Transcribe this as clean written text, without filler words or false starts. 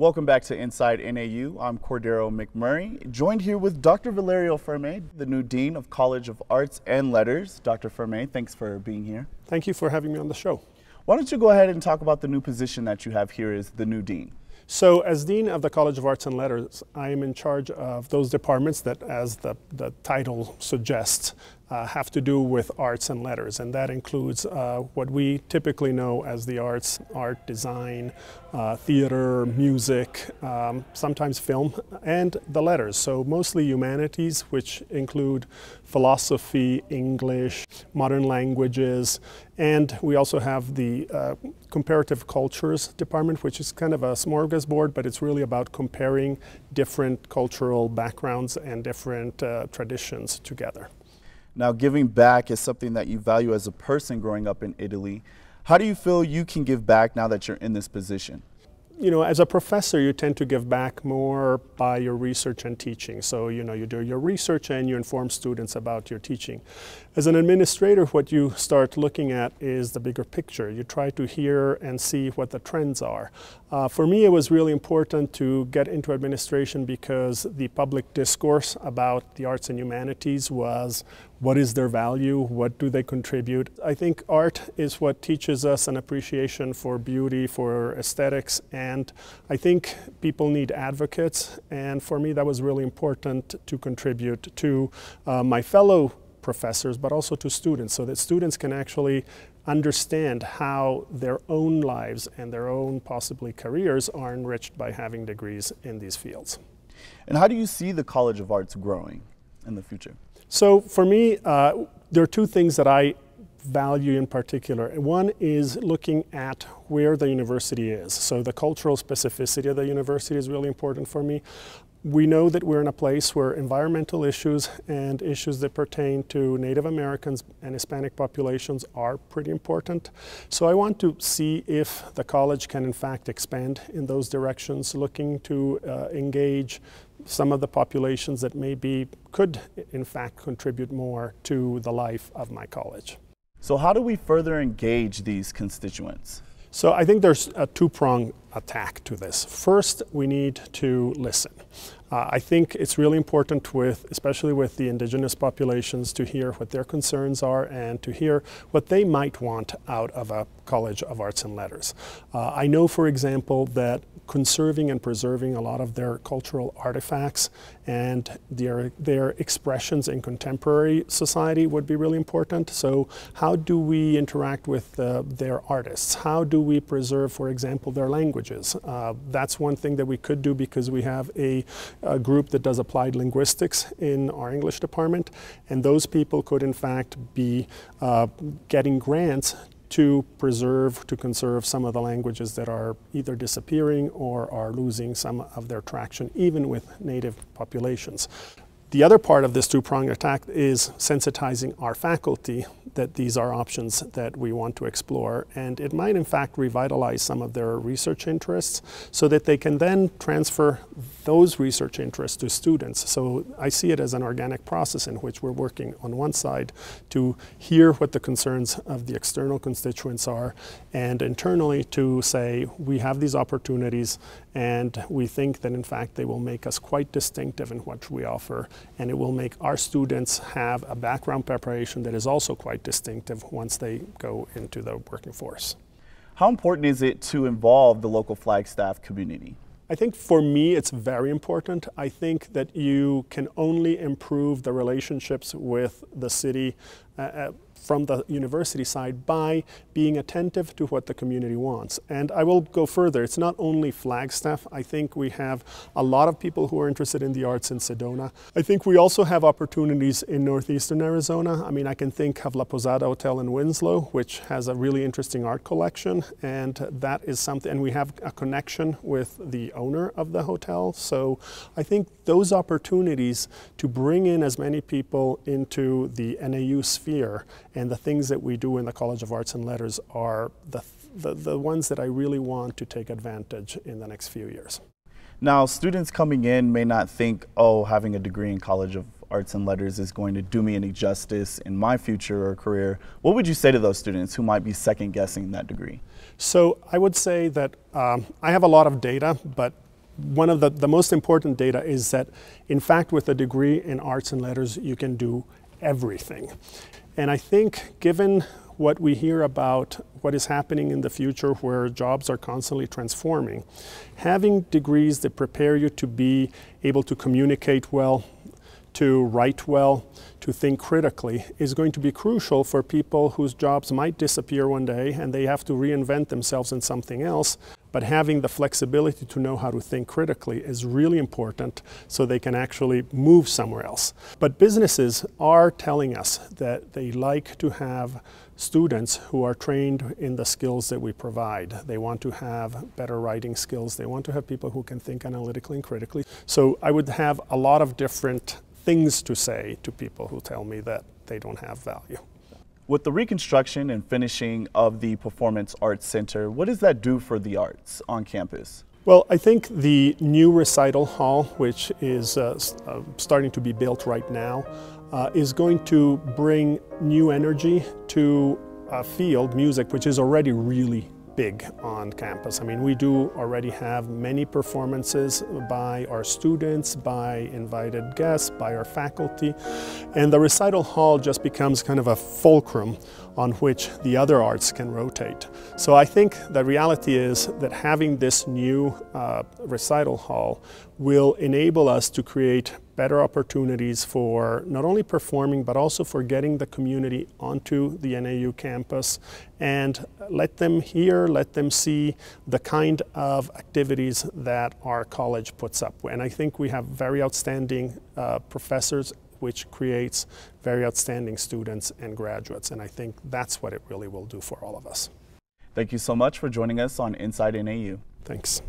Welcome back to Inside NAU. I'm Corderro McMurry, joined here with Dr. Valerio Ferme, the new Dean of College of Arts and Letters. Dr. Ferme, thanks for being here. Thank you for having me on the show. Why don't you go ahead and talk about the new position that you have here as the new Dean? So as Dean of the College of Arts and Letters, I am in charge of those departments that, as the title suggests, have to do with arts and letters, and that includes what we typically know as the arts, art, design, theater, music, sometimes film, and the letters. So mostly humanities, which include philosophy, English, modern languages, and we also have the comparative cultures department, which is kind of a smorgasbord, but it's really about comparing different cultural backgrounds and different traditions together. Now, giving back is something that you value as a person growing up in Italy. How do you feel you can give back now that you're in this position? You know, as a professor, you tend to give back more by your research and teaching. So, you do your research and you inform students about your teaching. As an administrator, what you start looking at is the bigger picture. You try to hear and see what the trends are. For me, it was really important to get into administration because the public discourse about the arts and humanities was, what is their value? What do they contribute? I think art is what teaches us an appreciation for beauty, for aesthetics, and I think people need advocates, and for me that was really important to contribute to my fellow professors, but also to students, so that students can actually understand how their own lives and their own possibly careers are enriched by having degrees in these fields. And how do you see the College of Arts growing in the future? So for me, there are two things that I value in particular. One is looking at where the university is. So the cultural specificity of the university is really important for me. We know that we're in a place where environmental issues and issues that pertain to Native Americans and Hispanic populations are pretty important. So I want to see if the college can in fact expand in those directions, looking to engage some of the populations that maybe could in fact contribute more to the life of my college. So how do we further engage these constituents? So I think there's a two-pronged attack to this. First, we need to listen. I think it's really important especially with the indigenous populations, to hear what their concerns are and to hear what they might want out of a College of Arts and Letters. I know, for example, that conserving and preserving a lot of their cultural artifacts and their expressions in contemporary society would be really important. So how do we interact with their artists? How do we preserve, for example, their languages? That's one thing that we could do, because we have a group that does applied linguistics in our English department, and those people could in fact be getting grants to conserve some of the languages that are either disappearing or are losing some of their traction, even with native populations. The other part of this two-pronged attack is sensitizing our faculty that these are options that we want to explore, and it might in fact revitalize some of their research interests so that they can then transfer those research interests to students. So I see it as an organic process in which we're working on one side to hear what the concerns of the external constituents are, and internally to say we have these opportunities and we think that in fact they will make us quite distinctive in what we offer, and it will make our students have a background preparation that is also quite distinctive once they go into the working force. How important is it to involve the local Flagstaff community? I think for me it's very important. I think that you can only improve the relationships with the city from the university side by being attentive to what the community wants. And I will go further. It's not only Flagstaff. I think we have a lot of people who are interested in the arts in Sedona. I think we also have opportunities in northeastern Arizona. I mean, I can think of La Posada Hotel in Winslow, which has a really interesting art collection, and that is something, and we have a connection with the owner of the hotel. So I think those opportunities to bring in as many people into the NAU sphere and the things that we do in the College of Arts and Letters are the ones that I really want to take advantage in the next few years. Now, students coming in may not think, oh, having a degree in College of Arts and Letters is going to do me any justice in my future or career. What would you say to those students who might be second guessing that degree? So I would say that I have a lot of data, but one of the most important data is that, in fact, with a degree in arts and letters, you can do everything. And I think, given what we hear about what is happening in the future where jobs are constantly transforming, having degrees that prepare you to be able to communicate well, to write well, to think critically is going to be crucial for people whose jobs might disappear one day and they have to reinvent themselves in something else. But having the flexibility to know how to think critically is really important so they can actually move somewhere else. But businesses are telling us that they like to have students who are trained in the skills that we provide. They want to have better writing skills. They want to have people who can think analytically and critically. So I would have a lot of different things to say to people who tell me that they don't have value. With the reconstruction and finishing of the Performance Arts Center, what does that do for the arts on campus? Well, I think the new recital hall, which is starting to be built right now, is going to bring new energy to a field, music, which is already really big on campus. I mean, we do already have many performances by our students, by invited guests, by our faculty, and the recital hall just becomes kind of a fulcrum on which the other arts can rotate. So I think the reality is that having this new recital hall will enable us to create better opportunities for not only performing but also for getting the community onto the NAU campus and let them hear, let them see the kind of activities that our college puts up with. And I think we have very outstanding professors, which creates very outstanding students and graduates. And I think that's what it really will do for all of us. Thank you so much for joining us on Inside NAU. Thanks.